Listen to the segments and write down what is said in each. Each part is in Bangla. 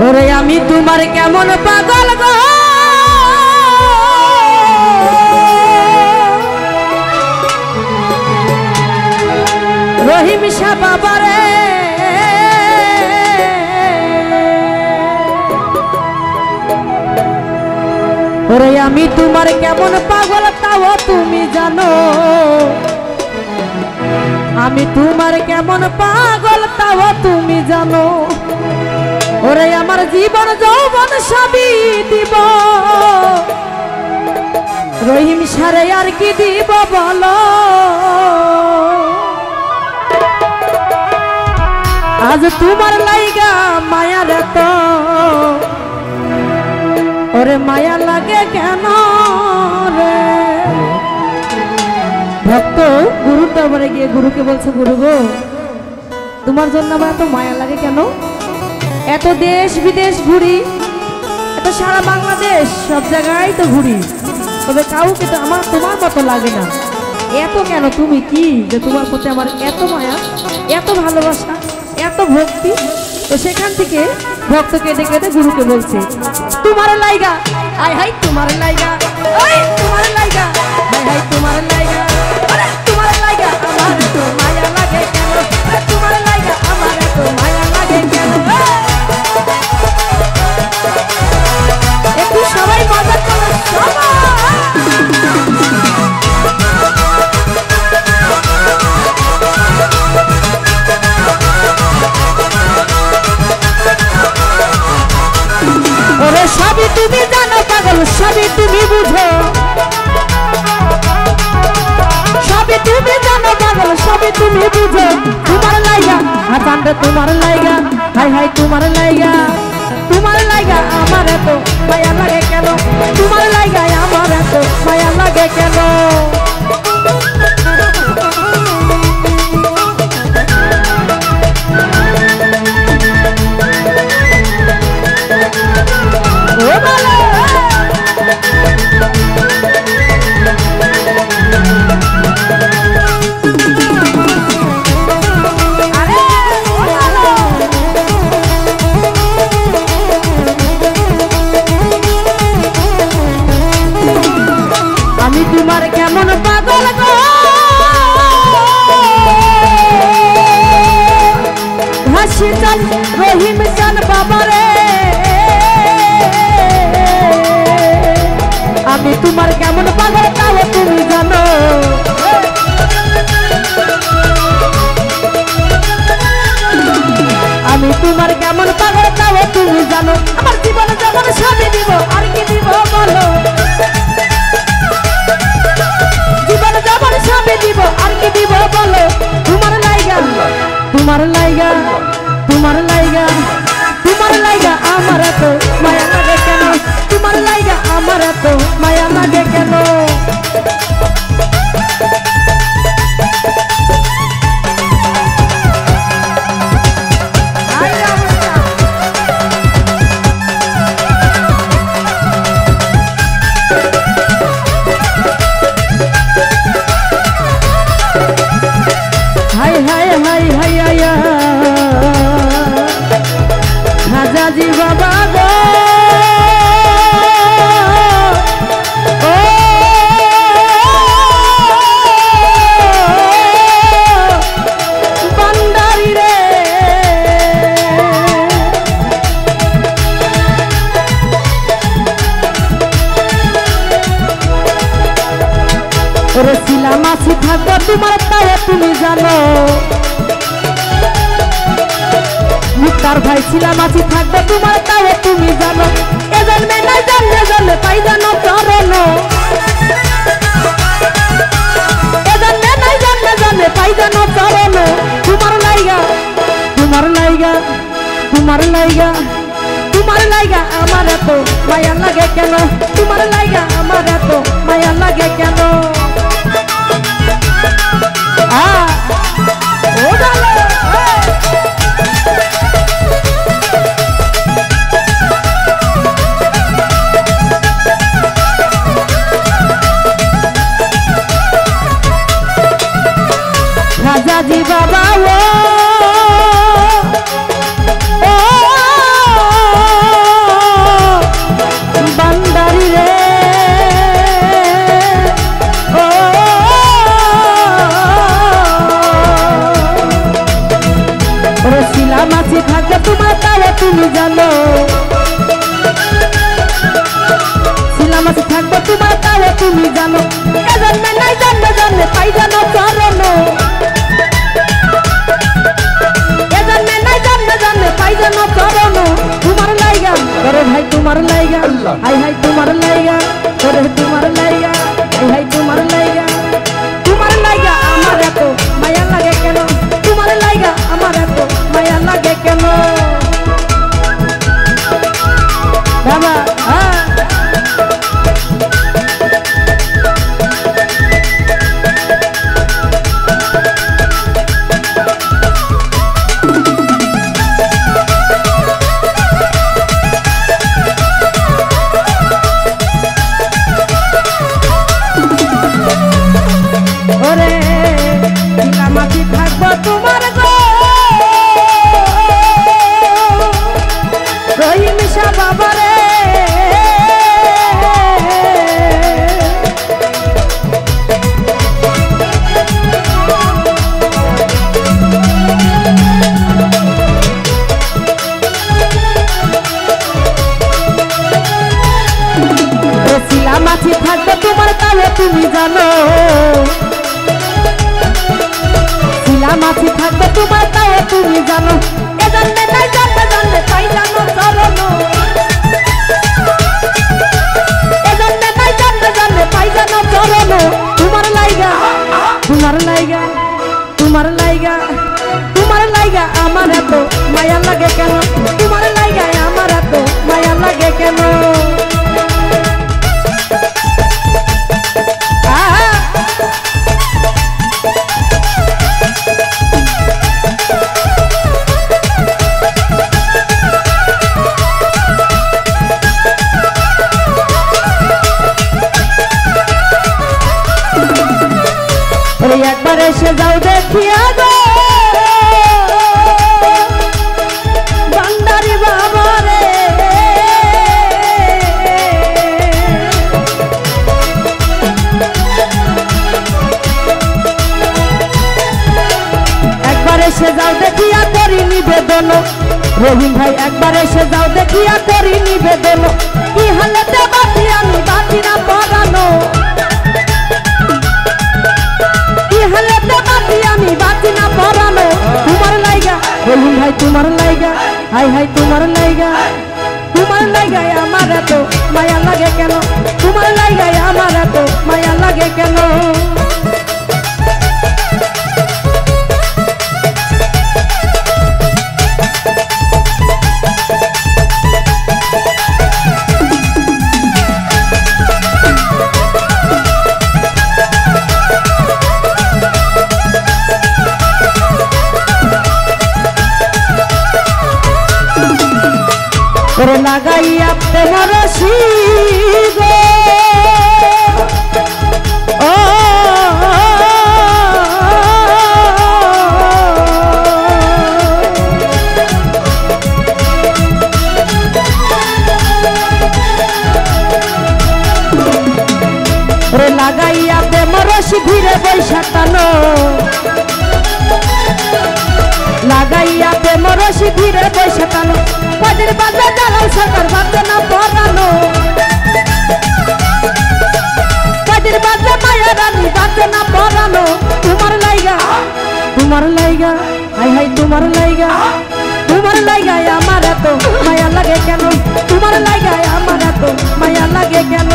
ওরে আমি তোমার কেমন পাগল গো রহিম শাহ বাবারে ওরে আমি তোমার কেমন পাগল তাও তুমি জানো আমি তোমার কেমন পাগল তাও তুমি জানো ওরে আমার জীবন যৌবন সবই দিব রহিম সারে আর কি দিব বলো আজ তোমার লাইগা মায়ার এত ওরে মায়া লাগে কেন রে ভক্ত গুরুর দরবারে গিয়ে গুরুকে বলছে গুরু গো তোমার জন্য আমার এত মায়া লাগে কেন এত দেশ বিদেশ ঘুরি এত সারা বাংলাদেশ সব জায়গায় তো ঘুরি তবে কাউকে তো আমার তোমার মতো লাগে না এত কেন তুমি কি যে তোমার প্রতি আমার এত মায়া এত ভালোবাসা এত ভক্তি তো সেখান থেকে ভক্তকে ডেকে গুরুকে বলছে তোমার লাইগা আয় হাই তোমার লাইগা ওই তোমার লাইগা হাই হাই তোমার লাইগা আরে তোমার লাইগা আমার তো মায়া লাগে কেন তোমার লাইগা আমার তো মায়া লাগে কেন একটু সবাই মজা করো সবাই ওরে সবই তুমি জানো পাগল সবই তুমি বুঝো সবই তুমি জানো পাগল সবই তুমি বুঝো তোমার লাইগা হাসানরে তোমার লাইগা হাই হাই তোমার লাইগা আমার এত মায়া লাগে কেন তোমার লাইগা আমার এত মায়া লাগে কেন তোমার কেমন পাগল গো হাসি চান রহিম চান বাবারে আমি তোমার কেমন পাগল তাও তুমি জানো আমি তোমার কেমন পাগল তাও তুমি জানো আমার জীবন যেমন সবই দিব আর কি দিব বলো জীবন যেমন সবই দিব আর কি দিব বলো তোমার লাইগা তোমার লাইগা তোমার লাইগা তোমার লাইগা আমার এত মায়া লাগে কেন তোমার লাইগা আমার এত মায়া লাগে কেন রাজাজি বাবা গো ও বান্দারি রে ওরে শিলামাছি থাকবো তোমার তাও তুমি জানো মুক্তার ভাই শিলামাছি থাকবে তোমার তাও তুমি জানো এ জন্মে নাই জানলে জানলে পাই জানো চরণ এ জন্মে নাই জানলে জানলে পাই জানো চরণ তোমার লাইগা তোমার লাইগা তোমার লাইগা তোমার লাইগা আমার এত মায়া লাগে কেন তোমার লাইগা আমার এত মায়া লাগে কেন ও ভালো রাজাজি বাবা ও তুমি জানো ছিলাম আছে থাকবো তোমার তাও তুমি জানো এ জন্মে নাই জন্মে জন্মে পাই জানো চরণ এ জন্মে নাই জন্মে জন্মে পাই জানো চরণ তোমার লাইগা করে ভাই তোমার লাইগা হাই হাই তোমার লাইগা করে তোমার লাইগা হাই হাই তোমার লাইগা আমার এত মায়া লাগে কেন তোমার লাইগা আমার এত মায়া লাগে কেন বাবা থাকবো তোমার গো রহিম শাহ বাবারে ছিলাম আছি থাকবো তোমার তাহলে তুমি জানো মাছি থাকবে তোমার তাও তুমি জানো এ জন্মে নাই জন্মে জন্মে পাই জানো চরণ এ জন্মে নাই জন্মে জন্মে পাই জানো চরণ তোমার লাইগা তোমার লাইগা তোমার লাইগা তোমার লাইগা আমার এত মায়া লাগে কেন তোমার লাইগা আমার এত মায়া লাগে কেন একবার এসে যাও দেখিয়া গো ভান্ডারি বাবা রে একবার এসে যাও দেখিয়া করি নিবেদন রহিম ভাই একবার এসে যাও দেখিয়া করি নিবেদন কি হালেতে বাঁচি আমি বাঁচি না পড়ানো আমি বাঁচি না পড়ানো তোমার লাইগা রহিম ভাই তোমার লাইগা হাই হাই তোমার লাইগা আমার এত মায়া লাগে কেন তোমার লাইগা আমার এত মায়া লাগে কেন করে লাগাইয়া প্রেমর রশি গো ও করে লাগাইয়া প্রেমর রশি ঘিরে বৈশাখানো লাগাইয়া প্রেমর রশি ঘিরে বৈশাখানো কদিন বাজে জ্বালাও সরকার বাজে না পড়ানো কদিন বাজে মায়া রানী বাজে না পড়ানো তোমার লাইগা হাই হাই তোমার লাইগা আমার এত মায়া লাগে কেন তোমার লাইগা আমার এত মায়া লাগে কেন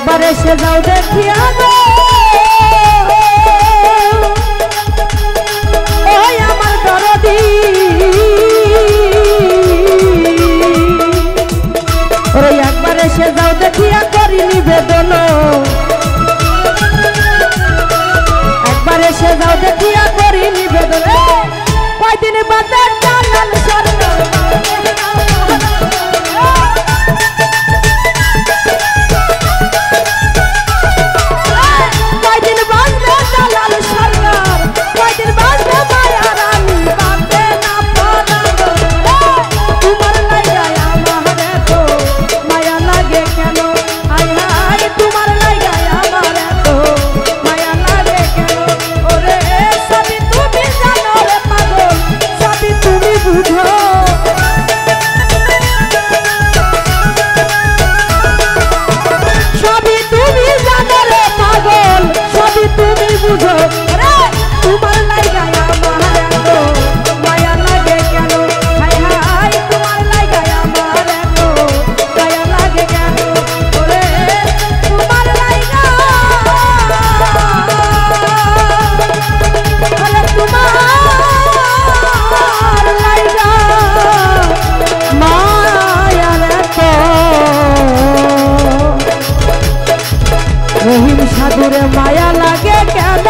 একবার এসে যাও দেখিয়া গো ওই আমার দরদি একবার এসে যাও দেখিয়া করি নিবেদন একবার এসে যাও দেখিয়া করি নিবেদন কয়দিন বাদে জানাল সরকার দূরে মায়া লাগে কেন